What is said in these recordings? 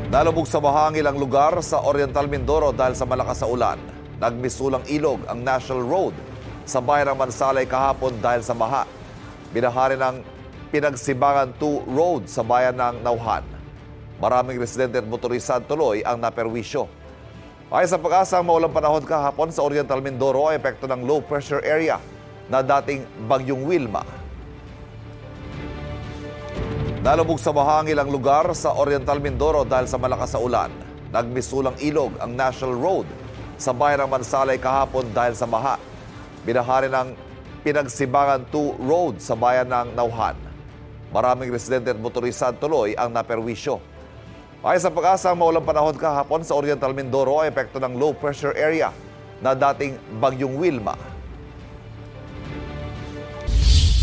Nalubog sa baha ang ilang lugar sa Oriental Mindoro dahil sa malakas na ulan. Nagmisulang ilog ang National Road sa bayan ng Mansalay kahapon dahil sa baha. Binaha rin ang Pinagsibangan 2 Road sa bayan ng Nauhan. Maraming residente at motorista tuloy ang naperwisyo. Ayon sa Pag-asa, ang maulang panahon kahapon sa Oriental Mindoro ay epekto ng low pressure area na dating Bagyong Wilma. Nalubog sa baha ang ilang lugar sa Oriental Mindoro dahil sa malakas na ulan. Nagmisulang ilog ang National Road sa bayan ng Mansalay kahapon dahil sa baha. Binaha rin ang Pinagsibangan 2 Road sa bayan ng Nauhan. Maraming residente at motorista tuloy ang naperwisyo. Ayon sa Pag-asa, ang maulang panahon kahapon sa Oriental Mindoro ay epekto ng low pressure area na dating Bagyong Wilma.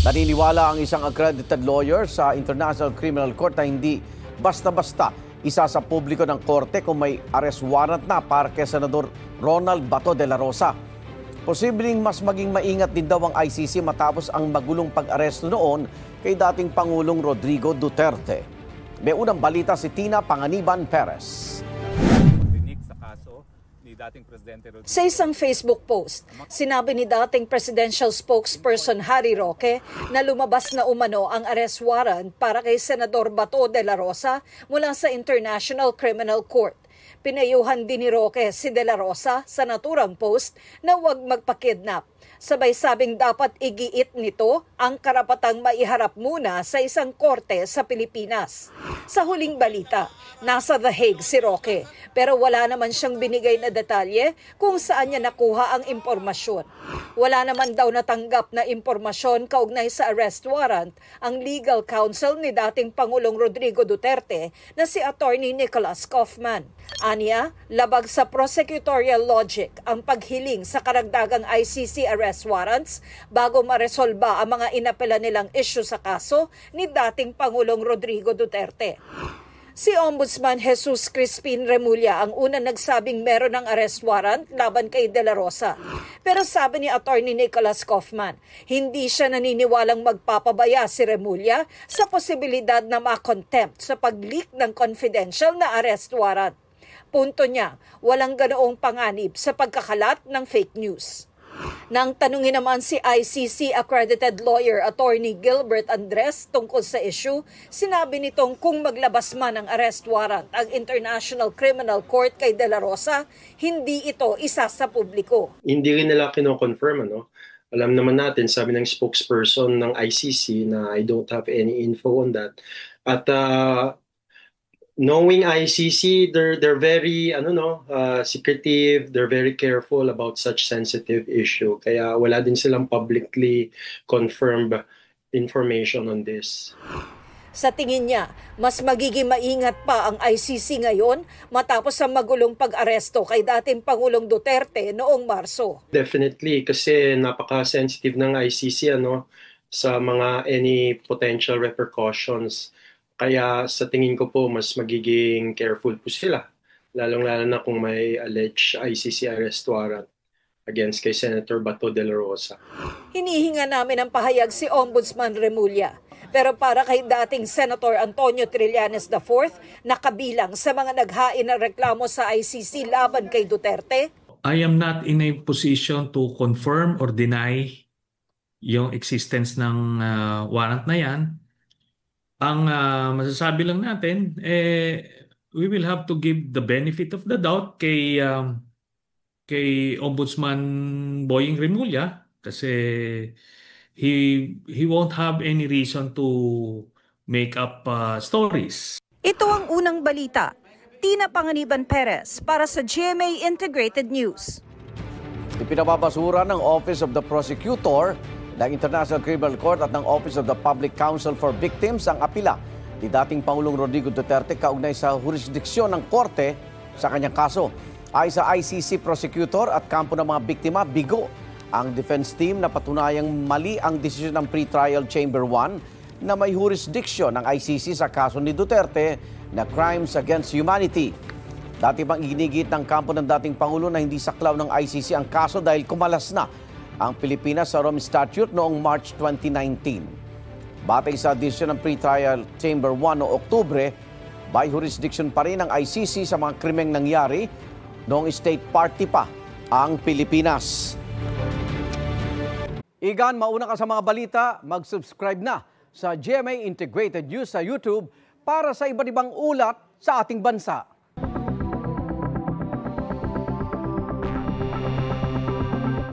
Naniniwala ang isang accredited lawyer sa International Criminal Court na hindi basta-basta isa sa publiko ng korte kung may arrest warrant na para kay Senador Ronald Bato de la Rosa. Posibleng mas maging maingat din daw ang ICC matapos ang magulong pag-aresto noon kay dating Pangulong Rodrigo Duterte. May unang balita si Tina Panganiban Perez. Sa isang Facebook post, sinabi ni dating presidential spokesperson Harry Roque na lumabas na umano ang arrest warrant para kay Senador Bato de la Rosa mula sa International Criminal Court. Pinayuhan din ni Roque si de la Rosa sa naturang post na huwag magpakidnap. Sabay sabing dapat igiit nito ang karapatang maiharap muna sa isang korte sa Pilipinas. Sa huling balita, nasa The Hague si Roque pero wala naman siyang binigay na detalye kung saan niya nakuha ang impormasyon. Wala naman daw natanggap na impormasyon kaugnay sa arrest warrant ang legal counsel ni dating Pangulong Rodrigo Duterte na si Attorney Nicholas Kaufman. Aniya, labag sa prosecutorial logic ang paghiling sa karagdagang ICC arrest warrants bago maresolba ang mga inapela nilang issue sa kaso ni dating Pangulong Rodrigo Duterte. Si Ombudsman Jesus Crispin Remulla ang unang nagsabing meron ng arrest warrant laban kay De La Rosa. Pero sabi ni Attorney Nicholas Kaufman, hindi siya naniniwalang magpapabaya si Remulla sa posibilidad na ma-contempt sa pag-leak ng confidential na arrest warrant. Punto niya, walang ganoong panganib sa pagkakalat ng fake news. Nang tanungin naman si ICC accredited lawyer Attorney Gilbert Andres tungkol sa issue, sinabi nitong kung maglabas man ng arrest warrant ang International Criminal Court kay De La Rosa, hindi ito isa sa publiko. Hindi rin nila kino-confirm, ano? Alam naman natin, sabi ng spokesperson ng ICC na I don't have any info on that. At knowing ICC, they're very secretive, they're very careful about such sensitive issue. Kaya wala din silang publicly confirmed information on this. Sa tingin niya, mas magiging maingat pa ang ICC ngayon matapos ang magulong pag-aresto kay dating Pangulong Duterte noong Marso. Definitely, kasi napaka-sensitive ng ICC sa mga any potential repercussions. Kaya sa tingin ko po, mas magiging careful po sila. Lalong-lalo na kung may alleged ICC arrest warrant against kay Senator Bato de la Rosa. Hinihinga namin ang pahayag si Ombudsman Remulla. Pero para kay dating Senator Antonio Trillanes IV, nakabilang sa mga naghain ng reklamo sa ICC laban kay Duterte, I am not in a position to confirm or deny yung existence ng warrant na yan. Ang masasabi lang natin, we will have to give the benefit of the doubt kay Ombudsman Boying Remulla kasi he won't have any reason to make up stories. Ito ang unang balita. Tina Panganiban Perez para sa GMA Integrated News. Ipinababasura ng Office of the Prosecutor ng International Criminal Court at ng Office of the Public Counsel for Victims ang apila ni dating Pangulong Rodrigo Duterte kaugnay sa jurisdiksyon ng korte sa kanyang kaso. Ay sa ICC prosecutor at kampo ng mga biktima, bigo ang defense team na patunayang mali ang desisyon ng Pre-Trial Chamber 1 na may jurisdiksyon ng ICC sa kaso ni Duterte na crimes against humanity. Dati pang ginigit ng kampo ng dating Pangulo na hindi saklaw ng ICC ang kaso dahil kumalas na ang Pilipinas sa Rome Statute noong March 2019. Batay sa desisyon ng Pre-Trial Chamber 1 noong Oktubre, By jurisdiction pa rin ng ICC sa mga krimeng nangyari noong state party pa ang Pilipinas. Igan, mauna ka sa mga balita, mag-subscribe na sa GMA Integrated News sa YouTube para sa iba't ibang ulat sa ating bansa.